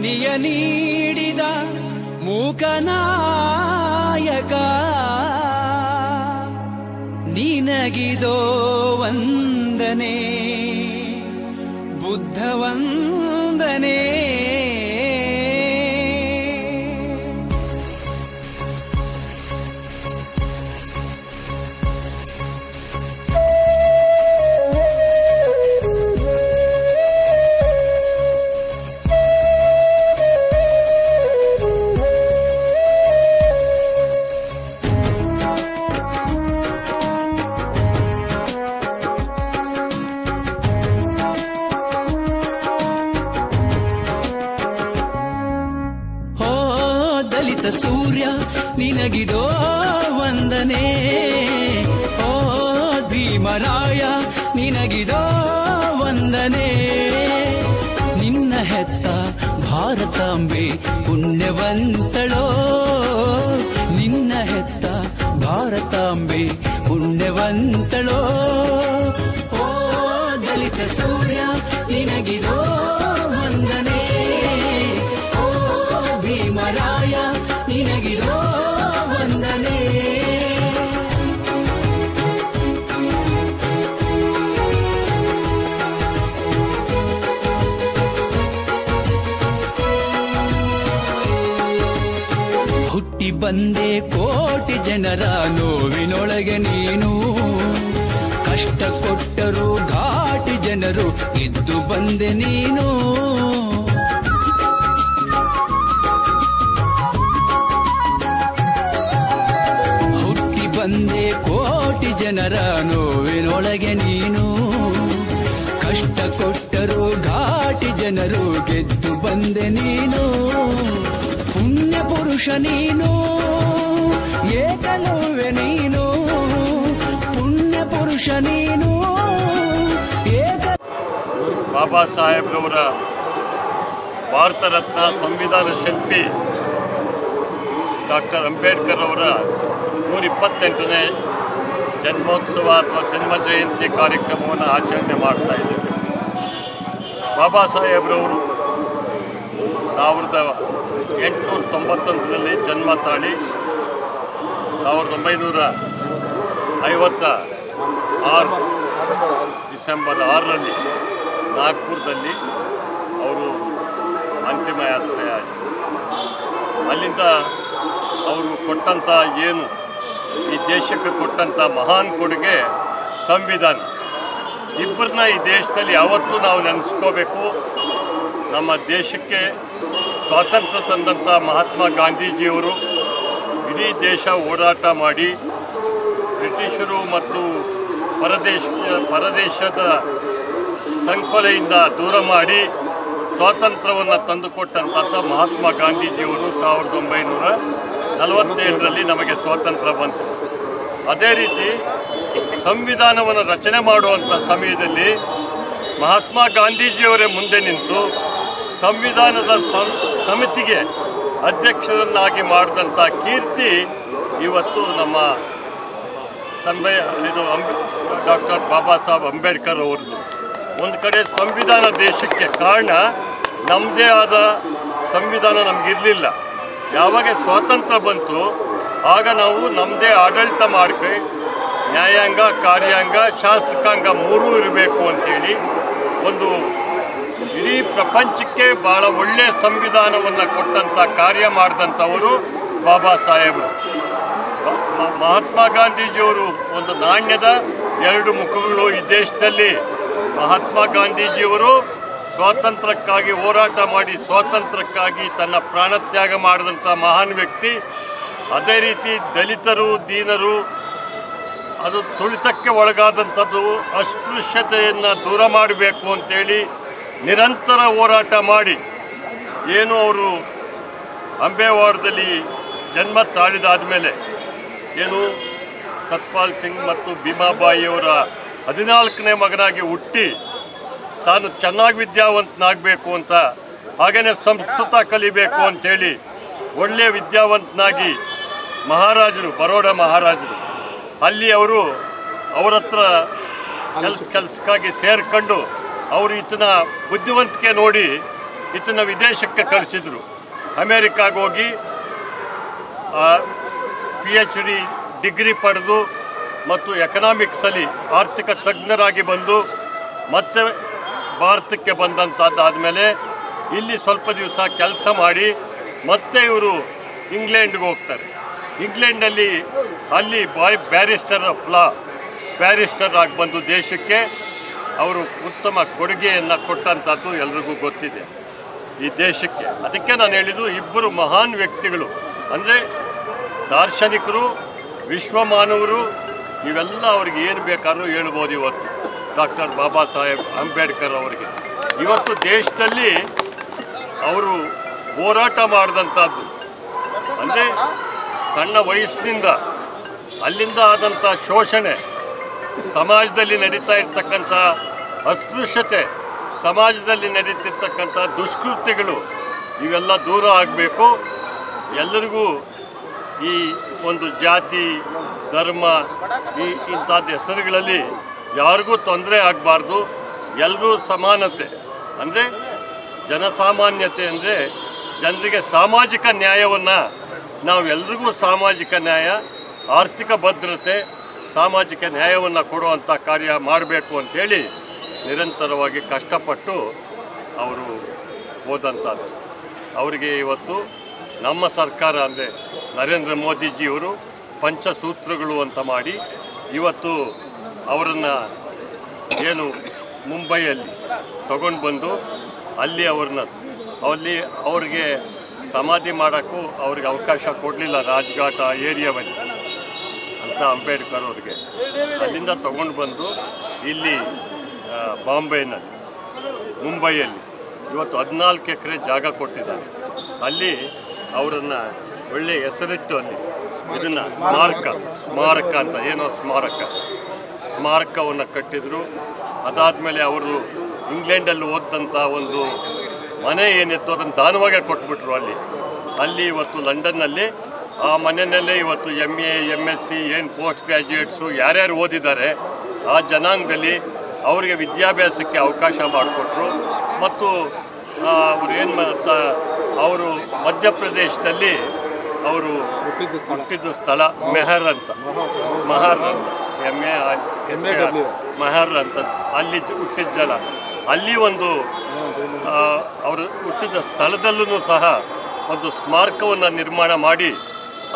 ಧ್ವನಿಯ ನೀಡಿದ ಮೂಕನಾಯಕ ನಿನಗಿದೋ ವಂದನೆ ಬುದ್ಧ ವಂದನೆ. ಸೂರ್ಯ ನಿನಗಿದೋ ವಂದನೆ, ಓ ಭೀಮರಾಯ ನಿನಗಿದೋ ವಂದನೆ. ನಿನ್ನ ಹೆತ್ತ ಭಾರತಾಂಬೆ ಪುಣ್ಯವಂತಳೋ, ನಿನ್ನ ಹೆತ್ತ ಭಾರತಾಂಬೆ ಪುಣ್ಯವಂತಳೋ. ಓ ದಲಿತ ಸೂರ್ಯ ನಿನಗಿದೋ ವಂದನೆ, ಓ ಭೀಮರಾಯ ನಿನಗಿದೋ ವಂದನೆ. ಹುಟ್ಟಿ ಬಂದೆ ಕೋಟಿ ಜನರ ನೋವಿನೊಳಗೆ ನೀನು, ಕಷ್ಟ ಕೊಟ್ಟರು ಘಾಟಿ ಜನರು ಇದ್ದು ಬಂದೆ ನೀನು. ಬಂದೆ ಕೋಟಿ ಜನರ ನೋವಿನೊಳಗೆ ನೀನು, ಕಷ್ಟ ಕೊಟ್ಟರು ಘಾಟಿ ಜನರು ಗೆದ್ದು ಬಂದೆ ನೀನು. ಪುಣ್ಯ ಪುರುಷ ನೀನು, ಏಕಲವ್ಯ ನೀನು, ಪುಣ್ಯ ಪುರುಷ ನೀನು. ಬಾಬಾ ಸಾಹೇಬ್ರವರ ಭಾರತ ರತ್ನ ಸಂವಿಧಾನ ಶಿಲ್ಪಿ ಡಾಕ್ಟರ್ ಅಂಬೇಡ್ಕರ್ ಅವರ 128ನೇ ಜನ್ಮೋತ್ಸವ ಅಥವಾ ಜನ್ಮ ಜಯಂತಿ ಕಾರ್ಯಕ್ರಮವನ್ನು ಆಚರಣೆ ಮಾಡ್ತಾ ಇದ್ದೇವೆ. ಬಾಬಾ ಸಾಹೇಬ್ರವರು 1891ರಲ್ಲಿ ಜನ್ಮ ತಾಳಿ 1956 ಡಿಸೆಂಬರ್ 6ರಲ್ಲಿ ನಾಗ್ಪುರದಲ್ಲಿ ಅವರು ಅಂತಿಮ ಯಾತ್ರೆ ಆಯಿತು. ಅಲ್ಲಿಂದ ಅವರು ಕೊಟ್ಟಂಥ ಏನು ಈ ದೇಶಕ್ಕೆ ಕೊಟ್ಟಂಥ ಮಹಾನ್ ಕೊಡುಗೆ ಸಂವಿಧಾನ. ಇಬ್ಬರನ್ನ ಈ ದೇಶದಲ್ಲಿ ಯಾವತ್ತೂ ನಾವು ನೆನೆಸ್ಕೋಬೇಕು. ನಮ್ಮ ದೇಶಕ್ಕೆ ಸ್ವಾತಂತ್ರ್ಯ ತಂದಂಥ ಮಹಾತ್ಮ ಗಾಂಧೀಜಿಯವರು ಇಡೀ ದೇಶ ಓಡಾಟ ಮಾಡಿ ಬ್ರಿಟಿಷರು ಮತ್ತು ಪರದೇಶದ ಸಂಕೋಲೆಯಿಂದ ದೂರ ಮಾಡಿ ಸ್ವಾತಂತ್ರ್ಯವನ್ನು ತಂದುಕೊಟ್ಟಂಥ ಮಹಾತ್ಮ ಗಾಂಧೀಜಿಯವರು 1947ರಲ್ಲಿ ನಮಗೆ ಸ್ವಾತಂತ್ರ್ಯ ಬಂತು. ಅದೇ ರೀತಿ ಸಂವಿಧಾನವನ್ನು ರಚನೆ ಮಾಡುವಂಥ ಸಮಯದಲ್ಲಿ ಮಹಾತ್ಮ ಗಾಂಧೀಜಿಯವರೇ ಮುಂದೆ ನಿಂತು ಸಂವಿಧಾನದ ಸಮಿತಿಗೆ ಅಧ್ಯಕ್ಷರನ್ನಾಗಿ ಮಾಡಿದಂಥ ಕೀರ್ತಿ ಇವತ್ತು ನಮ್ಮ ತಂದೆ ಡಾಕ್ಟರ್ ಬಾಬಾ ಸಾಹೇಬ್ ಅಂಬೇಡ್ಕರ್ ಅವರದು. ಒಂದು ಕಡೆ ಸಂವಿಧಾನ ದೇಶಕ್ಕೆ ಕಾರಣ, ನಮ್ಮದೇ ಆದ ಸಂವಿಧಾನ ನಮಗಿರಲಿಲ್ಲ. ಯಾವಾಗ ಸ್ವಾತಂತ್ರ್ಯ ಬಂತು ಆಗ ನಾವು ನಮ್ಮದೇ ಆಡಳಿತ ಮಾಡ್ಕೊಂಡು ನ್ಯಾಯಾಂಗ, ಕಾರ್ಯಾಂಗ, ಶಾಸಕಾಂಗ ಮೂರೂ ಇರಬೇಕು ಅಂಥೇಳಿ ಒಂದು ಇಡೀ ಪ್ರಪಂಚಕ್ಕೆ ಭಾಳ ಒಳ್ಳೆಯ ಸಂವಿಧಾನವನ್ನು ಕೊಟ್ಟಂಥ ಕಾರ್ಯ ಮಾಡಿದಂಥವರು ಬಾಬಾ ಸಾಹೇಬರು. ಮಹಾತ್ಮ ಗಾಂಧೀಜಿಯವರು ಒಂದು ನಾಣ್ಯದ ಎರಡು ಮುಖಗಳು ಈ ದೇಶದಲ್ಲಿ. ಮಹಾತ್ಮ ಗಾಂಧೀಜಿಯವರು ಸ್ವಾತಂತ್ರ್ಯಕ್ಕಾಗಿ ಹೋರಾಟ ಮಾಡಿ ಸ್ವಾತಂತ್ರ್ಯಕ್ಕಾಗಿ ತನ್ನ ಪ್ರಾಣತ್ಯಾಗ ಮಾಡಿದಂಥ ಮಹಾನ್ ವ್ಯಕ್ತಿ. ಅದೇ ರೀತಿ ದಲಿತರು, ದೀನರು, ಅದು ತುಳಿತಕ್ಕೆ ಒಳಗಾದಂಥದ್ದು, ಅಸ್ಪೃಶ್ಯತೆಯನ್ನು ದೂರ ಮಾಡಬೇಕು ಅಂತೇಳಿ ನಿರಂತರ ಹೋರಾಟ ಮಾಡಿ ಏನು ಅವರು ಅಂಬೇವಾಡದಲ್ಲಿ ಜನ್ಮ ತಾಳಿದಾದ ಮೇಲೆ ಏನು ಸತ್ಪಾಲ್ ಸಿಂಗ್ ಮತ್ತು ಭೀಮಾಬಾಯಿಯವರ 14ನೇ ಮಗನಾಗಿ ಹುಟ್ಟಿ ತಾನು ಚೆನ್ನಾಗಿ ವಿದ್ಯಾವಂತನಾಗಬೇಕು ಅಂತ, ಹಾಗೆಯೇ ಸಂಸ್ಕೃತ ಕಲಿಬೇಕು ಅಂಥೇಳಿ ಒಳ್ಳೆಯ ವಿದ್ಯಾವಂತನಾಗಿ ಮಹಾರಾಜರು, ಬರೋಡ ಮಹಾರಾಜರು ಅಲ್ಲಿ ಅವರು ಅವರ ಹತ್ರ ಕೆಲಸಕ್ಕಾಗಿ ಸೇರ್ಕೊಂಡು ಅವರು ಈತನ ಬುದ್ಧಿವಂತಿಕೆ ನೋಡಿ ಇದನ್ನ ವಿದೇಶಕ್ಕೆ ಕಳಿಸಿದ್ರು. ಅಮೇರಿಕಾಗೆ ಹೋಗಿ PhD ಡಿಗ್ರಿ ಪಡೆದು ಮತ್ತು ಎಕನಾಮಿಕ್ಸಲ್ಲಿ ಆರ್ಥಿಕ ತಜ್ಞರಾಗಿ ಬಂದು ಮತ್ತೆ ಭಾರತಕ್ಕೆ ಬಂದಂಥದ್ದಾದಮೇಲೆ ಇಲ್ಲಿ ಸ್ವಲ್ಪ ದಿವಸ ಕೆಲಸ ಮಾಡಿ ಮತ್ತೆ ಇವರು ಇಂಗ್ಲೆಂಡ್ಗೆ ಹೋಗ್ತಾರೆ. ಇಂಗ್ಲೆಂಡಲ್ಲಿ ಅಲ್ಲಿ ಬ್ಯಾರಿಸ್ಟರ್ ಆಗಿ ಬಂದು ದೇಶಕ್ಕೆ ಅವರು ಉತ್ತಮ ಕೊಡುಗೆಯನ್ನು ಕೊಟ್ಟಂಥದ್ದು ಎಲ್ರಿಗೂ ಗೊತ್ತಿದೆ ಈ ದೇಶಕ್ಕೆ. ಅದಕ್ಕೆ ನಾನು ಹೇಳಿದ್ದು ಇಬ್ಬರು ಮಹಾನ್ ವ್ಯಕ್ತಿಗಳು ಅಂದರೆ ದಾರ್ಶನಿಕರು, ವಿಶ್ವಮಾನವರು, ಇವೆಲ್ಲ ಅವ್ರಿಗೆ ಏನು ಬೇಕಾದ್ರೂ ಹೇಳ್ಬೋದು. ಇವತ್ತು ಡಾಕ್ಟರ್ ಬಾಬಾ ಸಾಹೇಬ್ ಅಂಬೇಡ್ಕರ್ ಅವರಿಗೆ ಇವತ್ತು ದೇಶದಲ್ಲಿ ಅವರು ಹೋರಾಟ ಮಾಡಿದಂಥದ್ದು ಅಂದರೆ ಸಣ್ಣ ವಯಸ್ಸಿನಿಂದ ಅಲ್ಲಿಂದ ಆದಂಥ ಶೋಷಣೆ, ಸಮಾಜದಲ್ಲಿ ನಡೀತಾ ಇರ್ತಕ್ಕಂಥ ಅಸ್ಪೃಶ್ಯತೆ, ಸಮಾಜದಲ್ಲಿ ನಡೀತಿರ್ತಕ್ಕಂಥ ದುಷ್ಕೃತ್ಯಗಳು ಇವೆಲ್ಲ ದೂರ ಆಗಬೇಕು. ಎಲ್ಲರಿಗೂ ಈ ಒಂದು ಜಾತಿ, ಧರ್ಮ ಇಂಥದ್ದು ಹೆಸರುಗಳಲ್ಲಿ ಯಾರಿಗೂ ತೊಂದರೆ ಆಗಬಾರ್ದು. ಎಲ್ಲರೂ ಸಮಾನತೆ ಅಂದರೆ ಜನಸಾಮಾನ್ಯತೆ ಅಂದರೆ ಜನರಿಗೆ ಸಾಮಾಜಿಕ ನ್ಯಾಯವನ್ನು ನಾವೆಲ್ಲರಿಗೂ ಸಾಮಾಜಿಕ ನ್ಯಾಯ, ಆರ್ಥಿಕ ಭದ್ರತೆ, ಸಾಮಾಜಿಕ ನ್ಯಾಯವನ್ನು ಕೊಡುವಂಥ ಕಾರ್ಯ ಮಾಡಬೇಕು ಅಂಥೇಳಿ ನಿರಂತರವಾಗಿ ಕಷ್ಟಪಟ್ಟು ಅವರು ಹೋದಂಥದ್ದು. ಅವರಿಗೆ ಇವತ್ತು ನಮ್ಮ ಸರ್ಕಾರ ಅಂದರೆ ನರೇಂದ್ರ ಮೋದಿಜಿಯವರು ಪಂಚಸೂತ್ರಗಳು ಅಂತ ಮಾಡಿ ಇವತ್ತು ಅವರನ್ನು ಏನು ಮುಂಬೈಯಲ್ಲಿ ತಗೊಂಡು ಬಂದು ಅಲ್ಲಿ ಅವ್ರಿಗೆ ಸಮಾಧಿ ಮಾಡೋಕ್ಕೂ ಅವ್ರಿಗೆ ಅವಕಾಶ ಕೊಡಲಿಲ್ಲ ರಾಜ್ಘಾಟ್ ಆ ಏರಿಯಾದಲ್ಲಿ ಅಂತ ಅಂಬೇಡ್ಕರ್ ಅವ್ರಿಗೆ. ಅಲ್ಲಿಂದ ತಗೊಂಡು ಬಂದು ಇಲ್ಲಿ ಮುಂಬೈಯಲ್ಲಿ ಇವತ್ತು 14 ಎಕರೆ ಜಾಗ ಕೊಟ್ಟಿದ್ದಾರೆ. ಅಲ್ಲಿ ಅವರನ್ನು ಒಳ್ಳೆಯ ಹೆಸರಿಟ್ಟು ಅಲ್ಲಿ ಇದನ್ನು ಸ್ಮಾರಕ ಅಂತ ಏನೋ ಸ್ಮಾರಕವನ್ನು ಕಟ್ಟಿದರು. ಅದಾದಮೇಲೆ ಅವರು ಇಂಗ್ಲೆಂಡಲ್ಲಿ ಓದಿದಂಥ ಒಂದು ಮನೆ ಏನಿತ್ತು ಅದನ್ನು ದಾನವಾಗಿ ಕೊಟ್ಬಿಟ್ರು. ಅಲ್ಲಿ ಇವತ್ತು ಲಂಡನ್ನಲ್ಲಿ ಆ ಮನೆಯಲ್ಲೇ ಇವತ್ತು MA MSc ಏನು ಪೋಸ್ಟ್ ಗ್ರ್ಯಾಜುಯೇಟ್ಸು ಯಾರ್ಯಾರು ಓದಿದ್ದಾರೆ ಆ ಜನಾಂಗದಲ್ಲಿ ಅವರಿಗೆ ವಿದ್ಯಾಭ್ಯಾಸಕ್ಕೆ ಅವಕಾಶ ಮಾಡಿಕೊಟ್ರು. ಮತ್ತು ಅವರು ಮಧ್ಯಪ್ರದೇಶದಲ್ಲಿ ಅವರು ಹುಟ್ಟಿದ ಸ್ಥಳ ಮೆಹರ್ ಅಂತ ಅಲ್ಲಿ ಹುಟ್ಟಿದ ಜನ. ಅಲ್ಲಿ ಒಂದು ಅವರು ಹುಟ್ಟಿದ ಸ್ಥಳದಲ್ಲೂ ಸಹ ಒಂದು ಸ್ಮಾರಕವನ್ನು ನಿರ್ಮಾಣ ಮಾಡಿ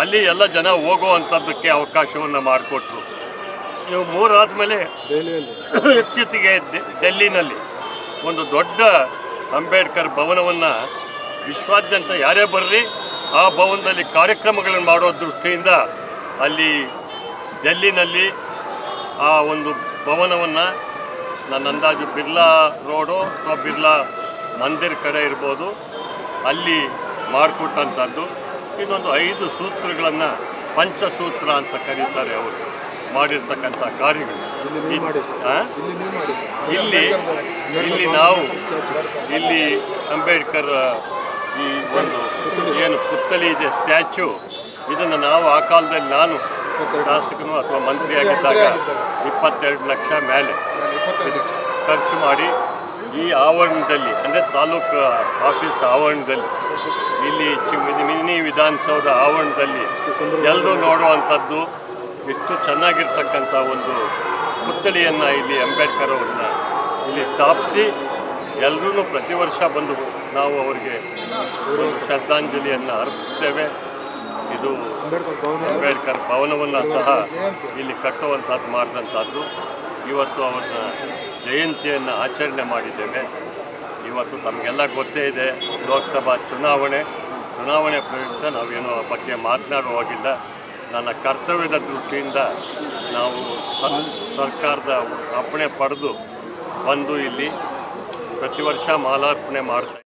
ಅಲ್ಲಿ ಎಲ್ಲ ಜನ ಹೋಗುವಂಥದ್ದಕ್ಕೆ ಅವಕಾಶವನ್ನು ಮಾಡಿಕೊಟ್ರು. ಇವು 3 ಆದಮೇಲೆ ಇತ್ತೀಚೆಗೆ ಡೆಲ್ಲಿನಲ್ಲಿ ಒಂದು ದೊಡ್ಡ ಅಂಬೇಡ್ಕರ್ ಭವನವನ್ನು ವಿಶ್ವಾದ್ಯಂತ ಯಾರೇ ಬರ್ರಿ ಆ ಭವನದಲ್ಲಿ ಕಾರ್ಯಕ್ರಮಗಳನ್ನು ಮಾಡೋ ದೃಷ್ಟಿಯಿಂದ ಅಲ್ಲಿ ಡೆಲ್ಲಿನಲ್ಲಿ ಆ ಒಂದು ಭವನವನ್ನು ನನ್ನ ಅಂದಾಜು ಬಿರ್ಲಾ ರೋಡು ಅಥವಾ ಬಿರ್ಲಾ ಮಂದಿರ್ ಕಡೆ ಇರ್ಬೋದು ಅಲ್ಲಿ ಮಾಡಿಕೊಟ್ಟಂಥದ್ದು. ಇನ್ನೊಂದು 5 ಸೂತ್ರಗಳನ್ನು ಪಂಚಸೂತ್ರ ಅಂತ ಕರೀತಾರೆ ಅವರು ಮಾಡಿರ್ತಕ್ಕಂಥ ಕಾರ್ಯಗಳು. ಇಲ್ಲಿ ಅಂಬೇಡ್ಕರ್ ಈ ಒಂದು ಏನು ಪುತ್ಥಳಿ ಇದೆ ಸ್ಟ್ಯಾಚ್ಯೂ, ಇದನ್ನು ನಾವು ಆ ಕಾಲದಲ್ಲಿ ನಾನು ಶಾಸಕನು ಅಥವಾ ಮಂತ್ರಿಯಾಗಿದ್ದಾಗ 22 ಲಕ್ಷ ಮೇಲೆ ಖರ್ಚು ಮಾಡಿ ಈ ಆವರಣದಲ್ಲಿ ಅಂದರೆ ತಾಲೂಕು ಆಫೀಸ್ ಆವರಣದಲ್ಲಿ ಇಲ್ಲಿ ಮಿನಿ ವಿಧಾನಸೌಧ ಆವರಣದಲ್ಲಿ ಎಲ್ಲರೂ ನೋಡುವಂಥದ್ದು ಇಷ್ಟು ಚೆನ್ನಾಗಿರ್ತಕ್ಕಂಥ ಒಂದು ಪುತ್ಥಳಿಯನ್ನು ಇಲ್ಲಿ ಅಂಬೇಡ್ಕರ್ ಅವ್ರನ್ನ ಇಲ್ಲಿ ಸ್ಥಾಪಿಸಿ ಎಲ್ಲರೂ ಪ್ರತಿ ವರ್ಷ ಬಂದು ನಾವು ಅವರಿಗೆ ಒಂದು ಶ್ರದ್ಧಾಂಜಲಿಯನ್ನು ಅರ್ಪಿಸ್ತೇವೆ. ಇದು ಅಂಬೇಡ್ಕರ್ ಭವನವನ್ನು ಸಹ ಇಲ್ಲಿ ಕಟ್ಟುವಂಥದ್ದು ಮಾಡಿದಂಥದ್ದು. ಇವತ್ತು ಅವ್ರನ್ನ ಜಯಂತಿಯನ್ನು ಆಚರಣೆ ಮಾಡಿದ್ದೇವೆ. ಇವತ್ತು ತಮಗೆಲ್ಲ ಗೊತ್ತೇ ಇದೆ, ಲೋಕಸಭಾ ಚುನಾವಣೆ ಪ್ರಯುಕ್ತ ನಾವೇನೋ ಆ ಬಗ್ಗೆ ಮಾತನಾಡುವಾಗಿಲ್ಲ. ನನ್ನ ಕರ್ತವ್ಯದ ದೃಷ್ಟಿಯಿಂದ ನಾವು ಸರ್ಕಾರದ ಅಪ್ಪಣೆ ಪಡೆದು ಬಂದು ಇಲ್ಲಿ ಪ್ರತಿ ವರ್ಷ ಮಾಲಾರ್ಪಣೆ ಮಾಡ್ತಾ